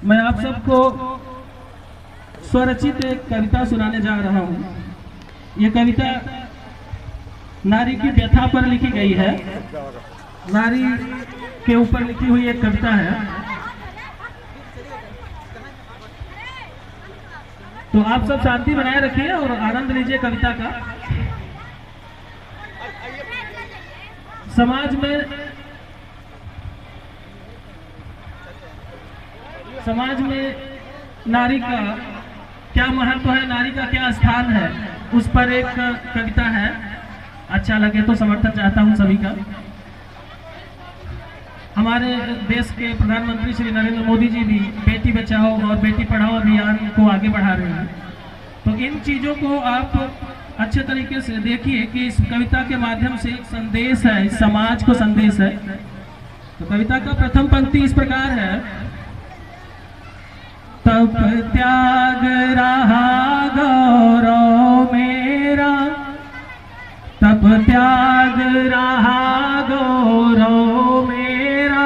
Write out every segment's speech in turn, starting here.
मैं आप सबको स्वरचित एक कविता सुनाने जा रहा हूँ। ये कविता नारी की व्यथा पर लिखी गई है। नारी के ऊपर लिखी हुई एक कविता है। तो आप सब शांति बनाए रखिए और आनंद लीजिए कविता का। समाज में नारी का क्या महत्व है, नारी का क्या स्थान है, उस पर एक कविता है। अच्छा लगे तो समर्थन चाहता हूं सभी का। हमारे देश के प्रधानमंत्री श्री नरेंद्र मोदी जी भी बेटी बचाओ और बेटी पढ़ाओ अभियान को आगे बढ़ा रहे हैं। तो इन चीज़ों को आप अच्छे तरीके से देखिए कि इस कविता के माध्यम से एक संदेश है, इस समाज को संदेश है। तो कविता का प्रथम पंक्ति इस प्रकार है। तप त्याग रहा गौरव मेरा, तप त्याग रहा गौरव मेरा।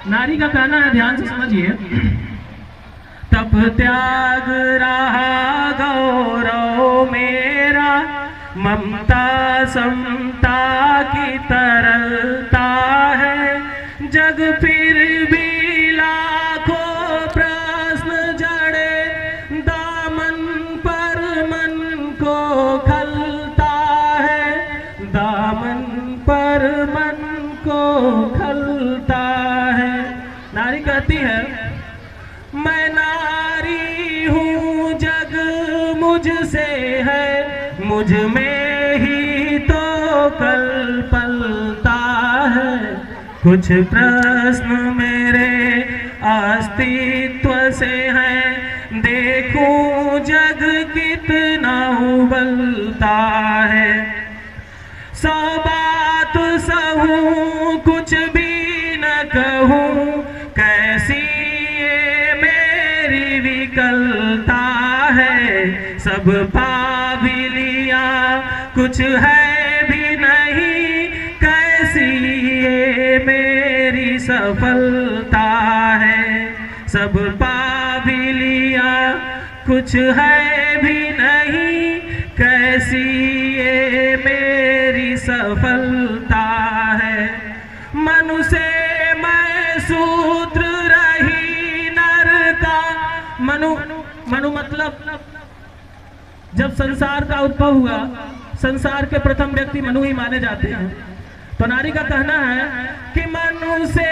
नारी का कहना है, ध्यान से समझिए। तप त्याग रहा गौरव मेरा, ममता समता की तरलता है। जग फिर भी लाखों प्रश्न जड़े, दामन पर मन को खलता है, दामन पर मन को खलता है। नारी कहती है, मैं नारी हूँ जग मुझसे है, मुझ में ही तो कल पलता है। कुछ प्रश्न मेरे अस्तित्व से हैं, देखूं जग कितना उबलता है। सौ बात सहूं कुछ भी न कहूं, कैसी ये मेरी विकलता है। सब पा भी लिया कुछ है भी नहीं, कैसी ये मेरी सफलता है। सब पा भी लिया कुछ है भी नहीं, कैसी ये मेरी सफलता है। मनु से मैं सूत्र रही नर का। मनु मतलब जब संसार का उद्भव हुआ, संसार के प्रथम व्यक्ति मनु ही माने जाते हैं। तो नारी का कहना है कि मनु से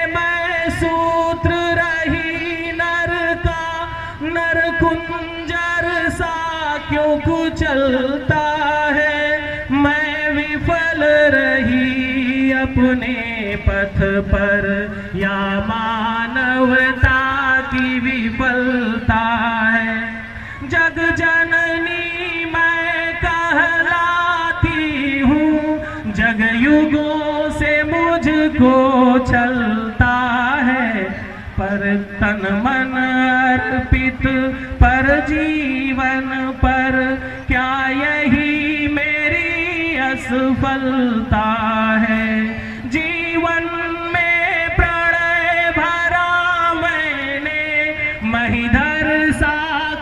मैं सूत्र रही नर का, नर कुंजर सा क्यों कुचलता है। मैं विफल रही अपने पथ पर, या मानवता की विफलता है। जग जननी मैं कहलाती हूँ, जग युगों से मुझको छलता है। पर तन मन अर्पित पर जीवन पर, क्या यही मेरी असफलता है। जीवन में प्रणय भरा मैंने, महिधर सा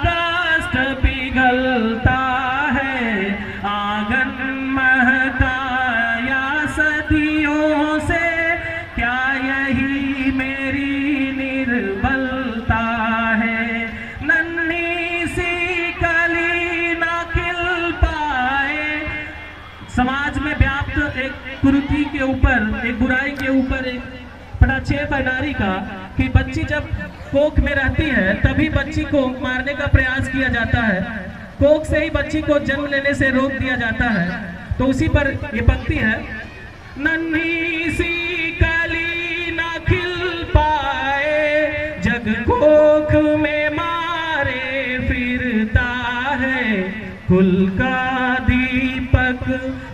कष्ट पिघलता है। आंगन महकाया सदियों से, क्या यही मेरी निर्बलता है। नन्ही सी कली न खिल पाए। समाज में व्याप्त एक कुरीति के ऊपर, एक बुराई के ऊपर एक पटाक्षेप है नारी का, कि बच्ची जब कोख में रहती है तभी बच्ची को मारने का प्रयास किया जाता है। कोख से ही बच्ची को जन्म लेने से रोक दिया जाता है। तो उसी पर ये पंक्ति है। नन्ही सी कली न खिल पाए, जग कोख में मारे फिरता है। कुल का दीपक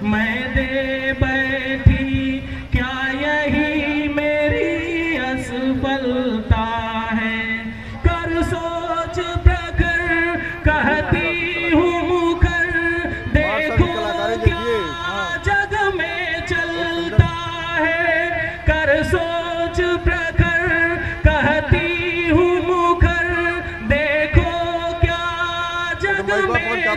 मैं दे बैठी, क्या यही मेरी असफलता है। कर सोच प्रखर कहती हूँ मुखर, देखो क्या जग में चलता है। कर सोच प्रखर कहती हूँ मुखर,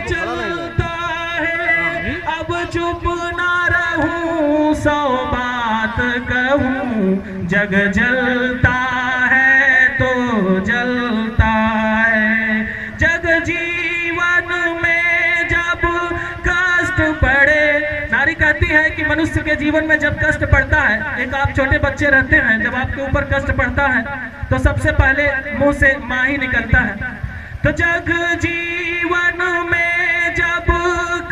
चलता है, अब चुप ना रहूं, 100 बात कहूं, जग जलता है तो जलता है। जग जीवन में जब कष्ट पड़े, नारी कहती है कि मनुष्य के जीवन में जब कष्ट पड़ता है, एक आप छोटे बच्चे रहते हैं, जब आपके ऊपर कष्ट पड़ता है तो सबसे पहले मुंह से माँ ही निकलता है। तो जग जीवन में जब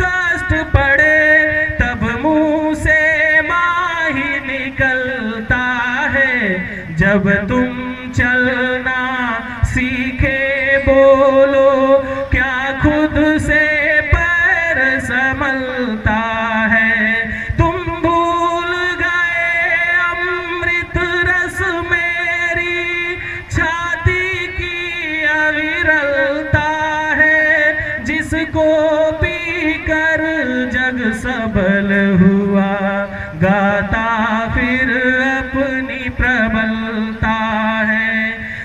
कष्ट पड़े, तब मुंह से माँ ही निकलता है। जब तुम चलना सीखे बोलो, क्या खुद से पैर संभलता है। तुम भूल गए अमृत रस मेरी छाती की अविरलता है। जिसको पी कर जग सबल हुआ, गाता फिर अपनी प्रबलता है।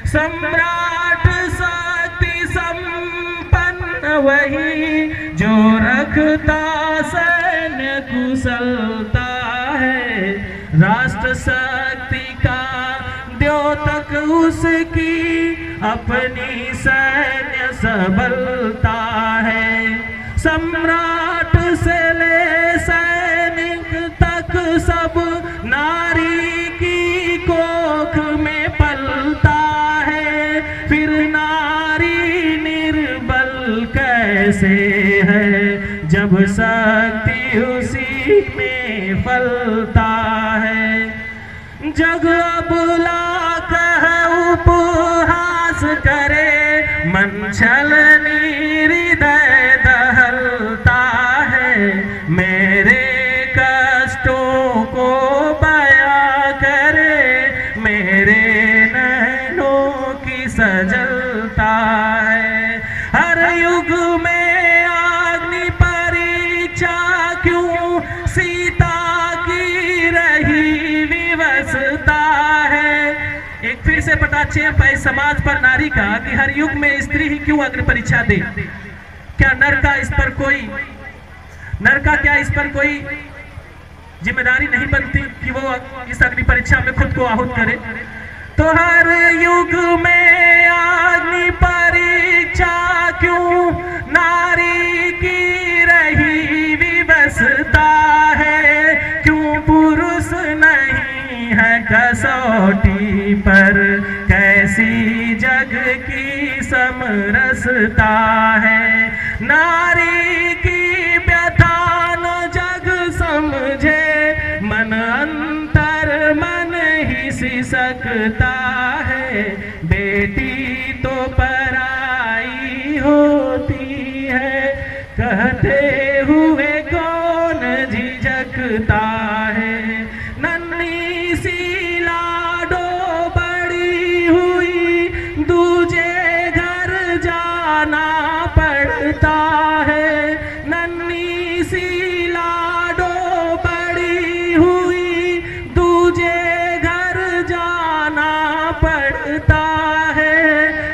सम्राट शक्ति संपन्न वही, जो रखता सैन्य कुशलता है। राष्ट्र शक्ति का द्योतक उसकी, अपनी सैन्य सबलता है। सम्राट से ले सैनिक तक सब नारी की कोख में पलता है। फिर नारी निर्बल कैसे है, जब शक्ति उसी में फलता है। जग अबला कह उपहास करे, मन छलनी हृदय दहलता है। मेरे कष्टों को बयां करे, मेरे नैनों की सजलता है। हर युग में अग्नि परीक्षा क्यों, सीता की रही विवशता है। एक फिर से पटाक्षेप है समाज पर नारी का कि हर युग में स्त्री ही क्यों अग्नि परीक्षा दे। क्या नर का क्या इस पर कोई जिम्मेदारी नहीं बनती कि वो इस अग्नि परीक्षा में खुद को आहूत करे। तो हर युग में अग्नि परीक्षा क्यों, नारी की रही विवशता है। क्यों पुरुष नहीं है कसौटी पर, कैसी जग की समरसता है। नारी की व्यथा न जग समझे, मन अंतर मन ही सिसकता है। बेटी तो पराई होती है, कहते हुए कौन झिझकता है। नन्ही सी लाडो बड़ी हुई, दूजे घर जाना पड़ता है। नन्ही सी लाडो बड़ी हुई, दूजे घर जाना पड़ता है।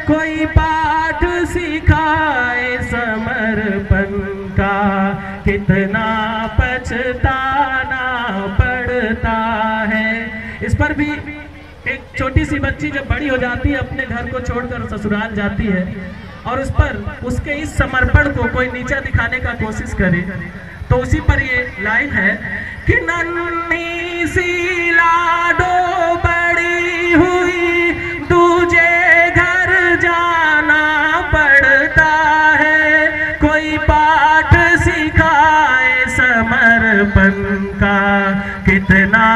कोई पाठ सिखाए समर्पण का, कितना पछताना पड़ता है। इस पर भी एक छोटी सी बच्ची जब बड़ी हो जाती है, अपने घर को छोड़कर ससुराल जाती है, और उस पर उसके इस समर्पण को कोई नीचा दिखाने का कोशिश करे, तो उसी पर ये लाइन है कि नन्ही सी लाडो बड़ी हुई, दूजे घर जाना पड़ता है। कोई पाठ सिखाए समर्पण का, कितना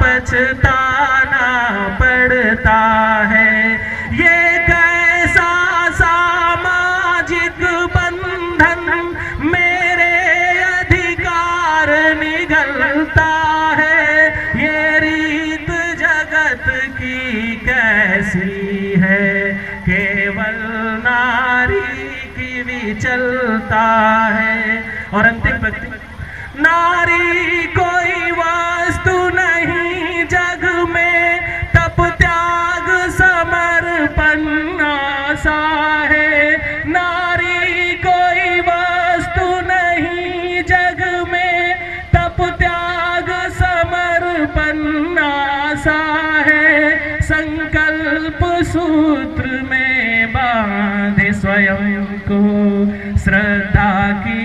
पछताना पड़ता है। ये कैसा सामाजिक बंधन, मेरे अधिकार निगलता है। ये रीत जगत की कैसी है, केवल नारी की विचलता है। और अंतिम पंक्ति, नारी कोई वस्तु नहीं जग में, तप त्याग समर्पण आशा है। नारी कोई वस्तु संकल्प सूत्र में बांधे स्वयं को, श्रद्धा की